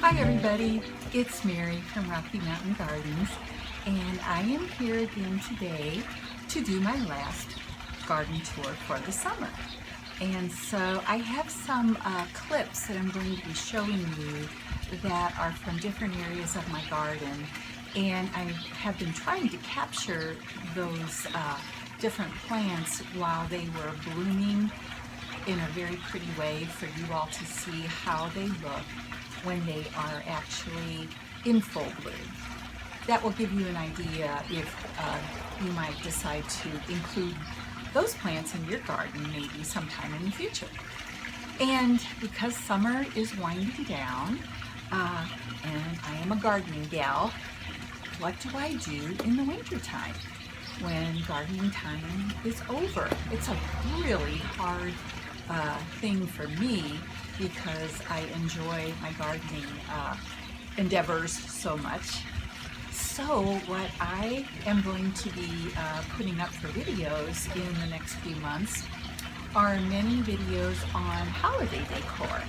Hi everybody, it's Mary from Rocky Mountain Gardens, and I am here again today to do my last garden tour for the summer. And so I have some clips that I'm going to be showing you that are from different areas of my garden, and I have been trying to capture those different plants while they were blooming in a very pretty way for you all to see how they look when they are actually in full bloom. That will give you an idea if you might decide to include those plants in your garden maybe sometime in the future. And because summer is winding down, and I am a gardening gal, what do I do in the winter time when gardening time is over? It's a really hard thing for me because I enjoy my gardening endeavors so much. So what I am going to be putting up for videos in the next few months are many videos on holiday decor.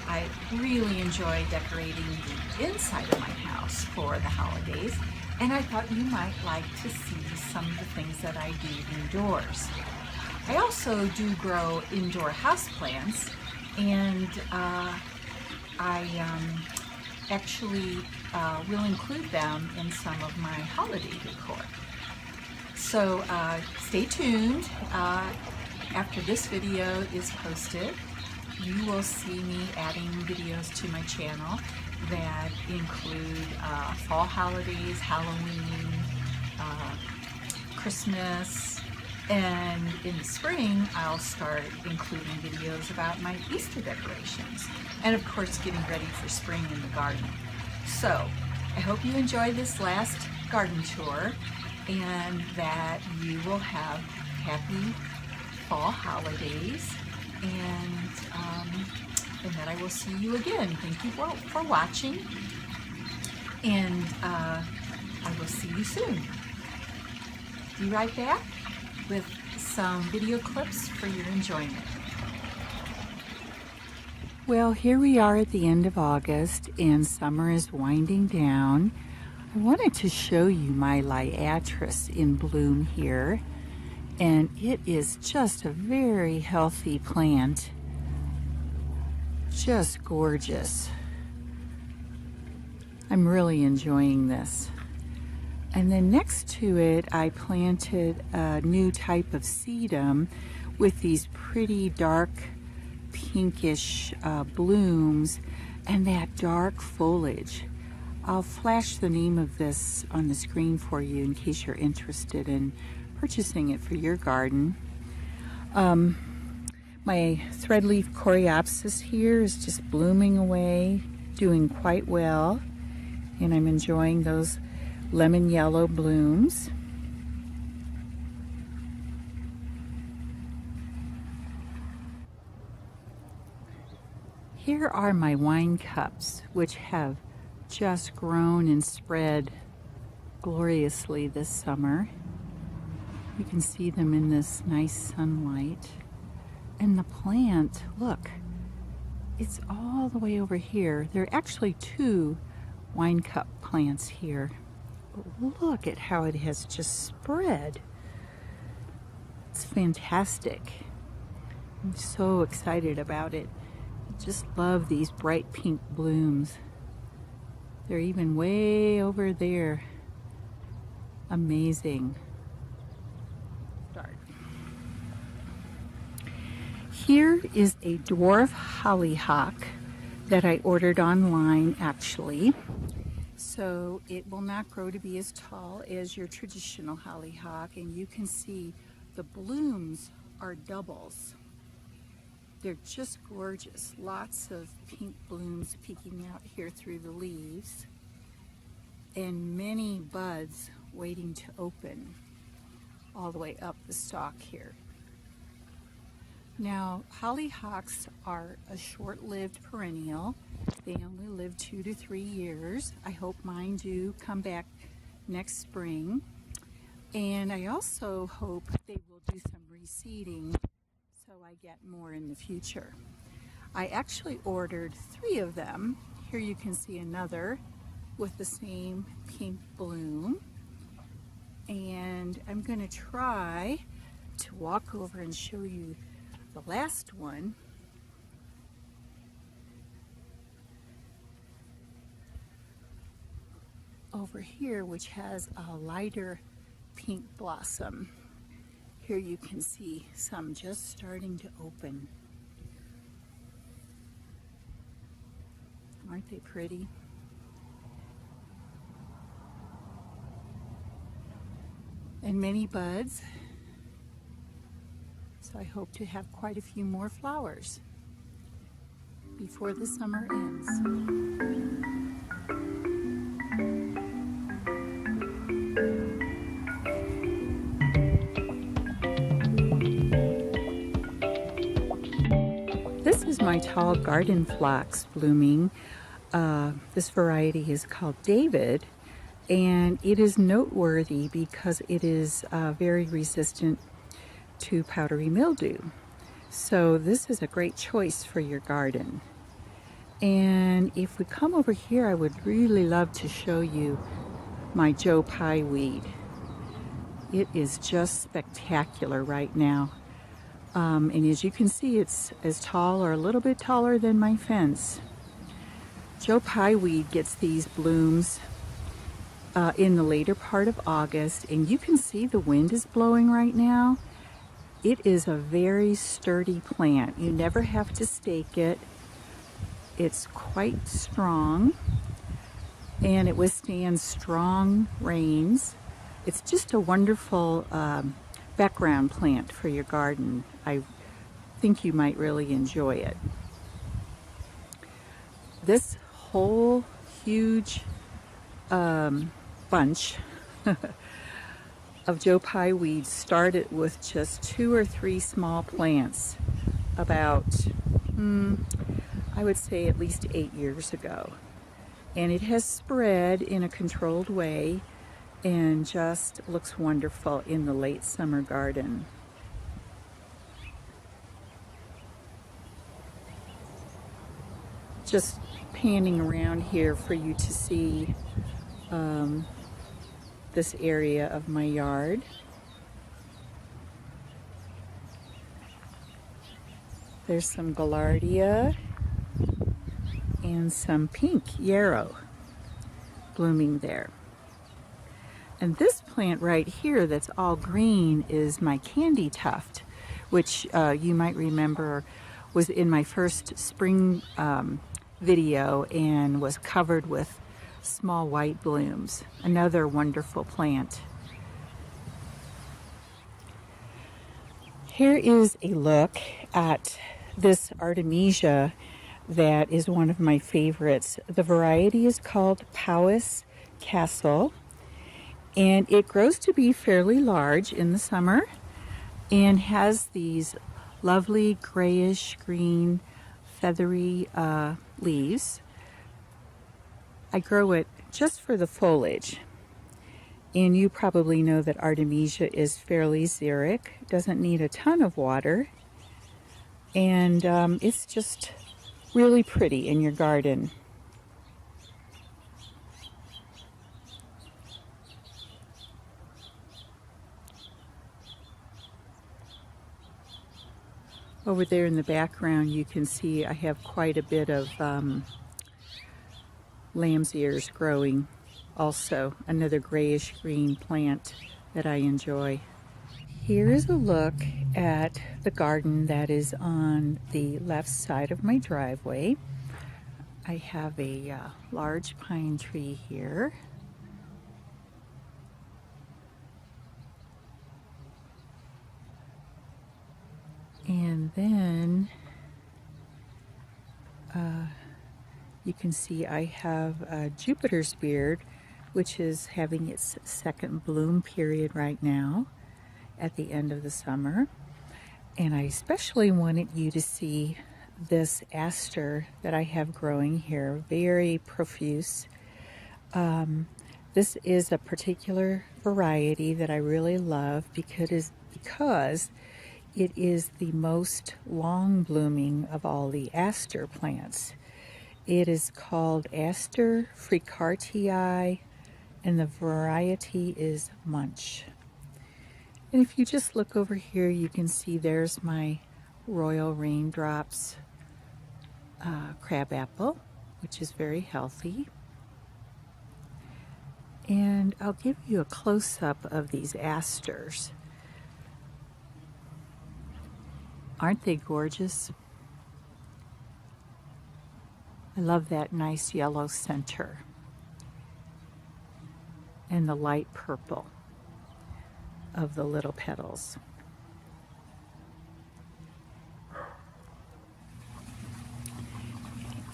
I really enjoy decorating the inside of my house for the holidays, and I thought you might like to see some of the things that I do indoors. I also do grow indoor houseplants, and I actually will include them in some of my holiday decor. So stay tuned. After this video is posted, you will see me adding videos to my channel that include fall holidays, Halloween, Christmas, and in the spring I'll start including videos about my Easter decorations and of course getting ready for spring in the garden. So I hope you enjoy this last garden tour and that you will have happy fall holidays, and that I will see you again. Thank you for watching, and I will see you soon. Be right back with some video clips for your enjoyment. Well, here we are at the end of August and summer is winding down. I wanted to show you my liatris in bloom here, and it is just a very healthy plant. Just gorgeous. I'm really enjoying this. And then next to it, I planted a new type of sedum with these pretty dark pinkish blooms and that dark foliage. I'll flash the name of this on the screen for you in case you're interested in purchasing it for your garden. My threadleaf coreopsis here is just blooming away, doing quite well, and I'm enjoying those lemon yellow blooms. Here are my wine cups, which have just grown and spread gloriously this summer. You can see them in this nice sunlight. And the plant, look, it's all the way over here. There are actually two wine cup plants here. But look at how it has just spread. It's fantastic. I'm so excited about it. I just love these bright pink blooms. They're even way over there. Amazing. Here is a dwarf hollyhock that I ordered online actually. So it will not grow to be as tall as your traditional hollyhock, and you can see the blooms are doubles. They're just gorgeous. Lots of pink blooms peeking out here through the leaves, and many buds waiting to open all the way up the stalk here. Now, hollyhocks are a short-lived perennial. They only live 2 to 3 years. I hope mine do come back next spring. And I also hope they will do some reseeding so I get more in the future. I actually ordered 3 of them Here you can see another with the same pink bloom. And I'm going to try to walk over and show you the last one. Over here, which has a lighter pink blossom. Here you can see some just starting to open. Aren't they pretty? And many buds. So I hope to have quite a few more flowers before the summer ends. This is my tall garden phlox blooming. This variety is called David, and it is noteworthy because it is very resistant to powdery mildew. So this is a great choice for your garden. And if we come over here, I would really love to show you my Joe Pye Weed. It is just spectacular right now. And as you can see, it's as tall or a little bit taller than my fence. Joe Pye Weed gets these blooms in the later part of August, and you can see the wind is blowing right now. It is a very sturdy plant. You never have to stake it. It's quite strong, and it withstands strong rains. It's just a wonderful background plant for your garden. I think you might really enjoy it. This whole huge bunch of Joe Pye Weed started with just 2 or 3 small plants about, I would say at least 8 years ago. And it has spread in a controlled way and just looks wonderful in the late summer garden. Just panning around here for you to see this area of my yard. There's some gaillardia and some pink yarrow blooming there. And this plant right here that's all green is my candy tuft, which you might remember was in my first spring video and was covered with small white blooms. Another wonderful plant. Here is a look at this artemisia that is one of my favorites. The variety is called Powys Castle, and it grows to be fairly large in the summer and has these lovely grayish green feathery leaves. I grow it just for the foliage, and you probably know that artemisia is fairly xeric, doesn't need a ton of water, and it's just really pretty in your garden. Over there in the background you can see I have quite a bit of lamb's ears growing also, another grayish green plant that I enjoy. Here is a look at the garden that is on the left side of my driveway. I have a large pine tree here. And then you can see I have Jupiter's beard, which is having its second bloom period right now at the end of the summer. And I especially wanted you to see this aster that I have growing here, very profuse. This is a particular variety that I really love because it is the most long blooming of all the aster plants. It is called Aster Fricartii, and the variety is Munch. And if you just look over here, you can see there's my Royal Raindrops crabapple, which is very healthy. And I'll give you a close-up of these asters. Aren't they gorgeous? I love that nice yellow center and the light purple of the little petals.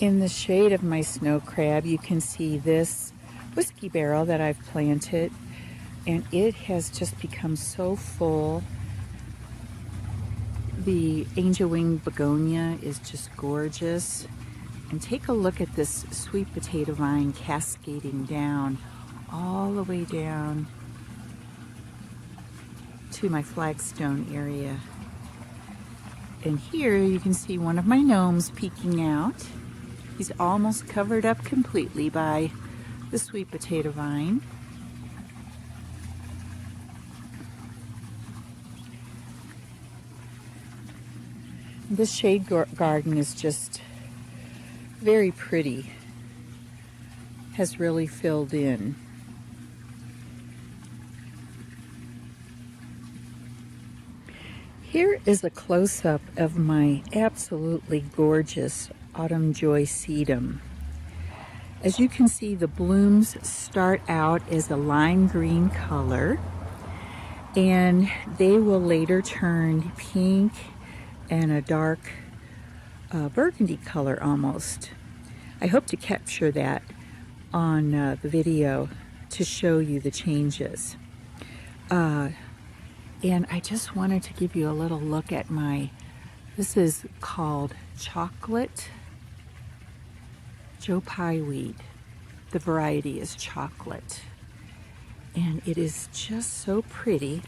In the shade of my snow crab, you can see this whiskey barrel that I've planted, and it has just become so full. The angel wing begonia is just gorgeous. And take a look at this sweet potato vine cascading down, all the way down to my flagstone area. And here you can see one of my gnomes peeking out. He's almost covered up completely by the sweet potato vine. This shade garden is just very pretty, has really filled in. Here is a close-up of my absolutely gorgeous Autumn Joy sedum. As you can see, the blooms start out as a lime green color, and they will later turn pink and a dark burgundy color almost. I hope to capture that on the video to show you the changes. And I just wanted to give you a little look at this is called chocolate Joe Pye Weed. The variety is chocolate. And it is just so pretty,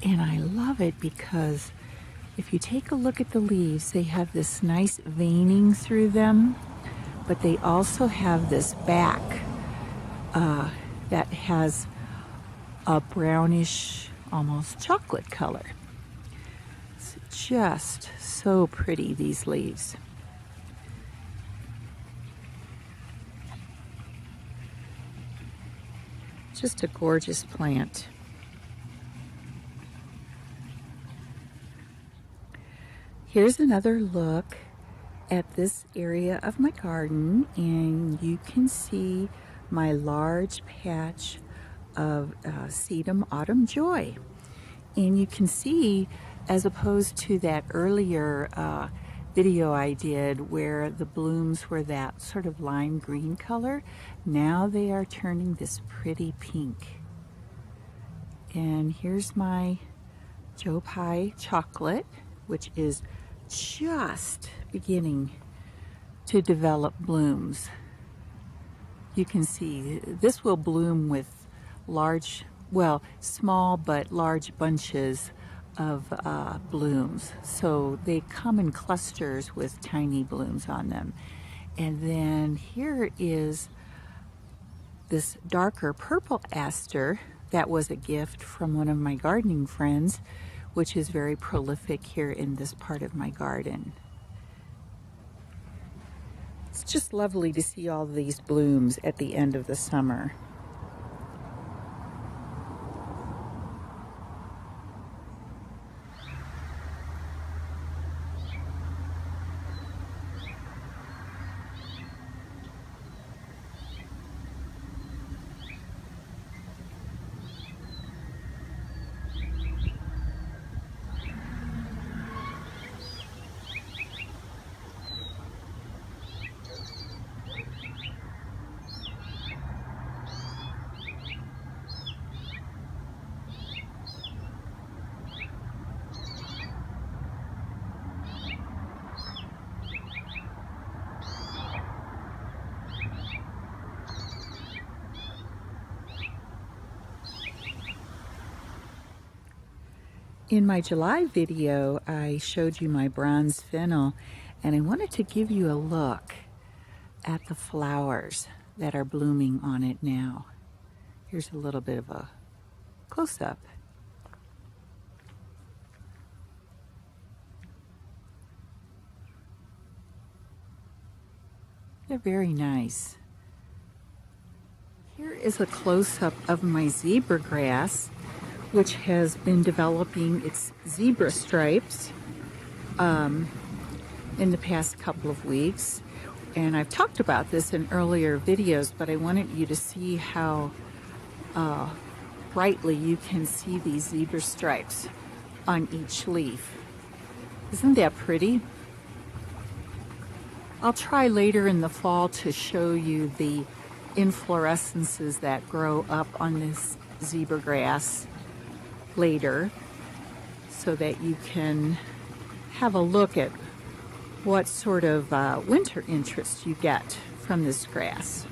and I love it because if you take a look at the leaves, they have this nice veining through them, but they also have this back that has a brownish, almost chocolate color. It's just so pretty, these leaves. Just a gorgeous plant. Here's another look at this area of my garden, and you can see my large patch of Sedum Autumn Joy. And you can see, as opposed to that earlier video I did where the blooms were that sort of lime green color, now they are turning this pretty pink. And here's my Joe Pye chocolate, which is just beginning to develop blooms. You can see this will bloom with large, well, small but large bunches of blooms. So they come in clusters with tiny blooms on them. And then here is this darker purple aster that was a gift from one of my gardening friends, which is very prolific here in this part of my garden. It's just lovely to see all these blooms at the end of the summer. In my July video, I showed you my bronze fennel, and I wanted to give you a look at the flowers that are blooming on it now. Here's a little bit of a close-up. They're very nice. Here is a close-up of my zebra grass, which has been developing its zebra stripes in the past couple of weeks. And I've talked about this in earlier videos, but I wanted you to see how brightly you can see these zebra stripes on each leaf. Isn't that pretty? I'll try later in the fall to show you the inflorescences that grow up on this zebra grass later, so that you can have a look at what sort of winter interest you get from this grass.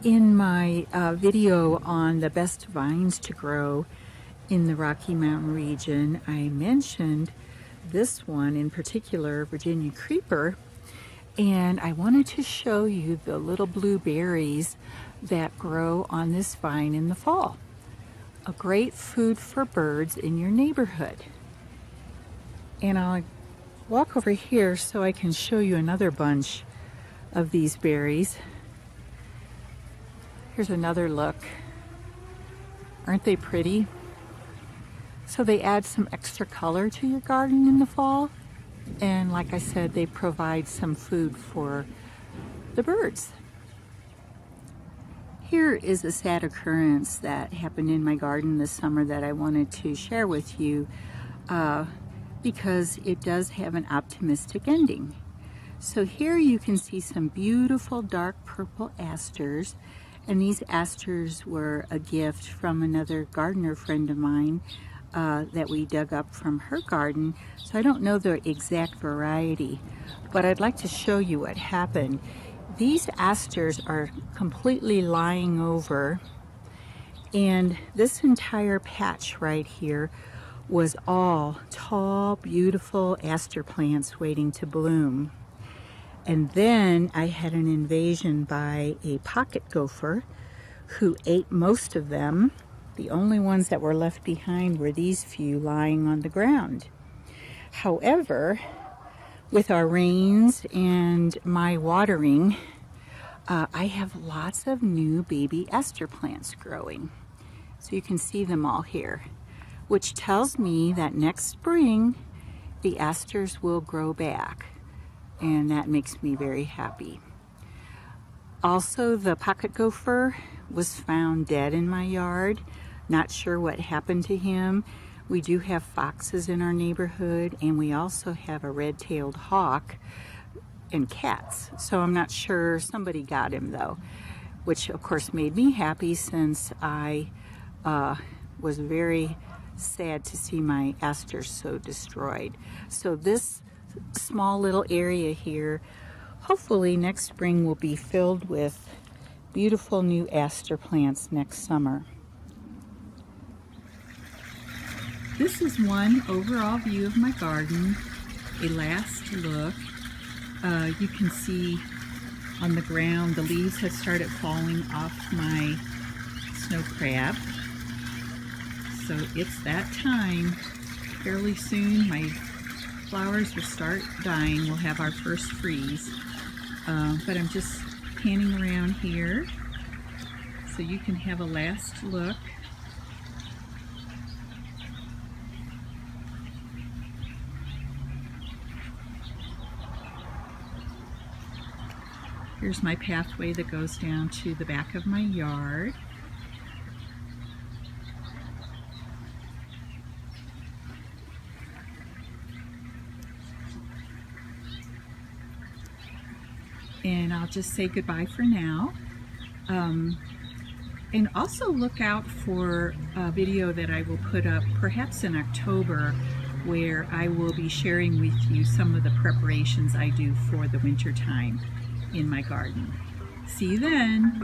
In my video on the best vines to grow in the Rocky Mountain region, I mentioned this one in particular, Virginia creeper, and I wanted to show you the little blue berries that grow on this vine in the fall. A great food for birds in your neighborhood. And I'll walk over here so I can show you another bunch of these berries. Here's another look. Aren't they pretty? So they add some extra color to your garden in the fall. And like I said, they provide some food for the birds. Here is a sad occurrence that happened in my garden this summer that I wanted to share with you because it does have an optimistic ending. So here you can see some beautiful dark purple asters, and these asters were a gift from another gardener friend of mine that we dug up from her garden. So I don't know the exact variety, but I'd like to show you what happened. These asters are completely lying over, and this entire patch right here was all tall, beautiful aster plants waiting to bloom. And then I had an invasion by a pocket gopher who ate most of them. The only ones that were left behind were these few lying on the ground. However, with our rains and my watering, I have lots of new baby aster plants growing. So you can see them all here, which tells me that next spring the asters will grow back, and that makes me very happy. Also, the pocket gopher was found dead in my yard. Not sure what happened to him. We do have foxes in our neighborhood, and we also have a red-tailed hawk and cats. So I'm not sure. Somebody got him though, which of course made me happy, since I was very sad to see my asters so destroyed. So this small little area here, hopefully next spring will be filled with beautiful new aster plants next summer. This is one overall view of my garden, a last look. You can see on the ground the leaves have started falling off my snow crab. So it's that time. Fairly soon my flowers will start dying. We'll have our first freeze. But I'm just panning around here so you can have a last look. Here's my pathway that goes down to the back of my yard. And I'll just say goodbye for now. And also look out for a video that I will put up perhaps in October, where I will be sharing with you some of the preparations I do for the winter time in my garden. See you then.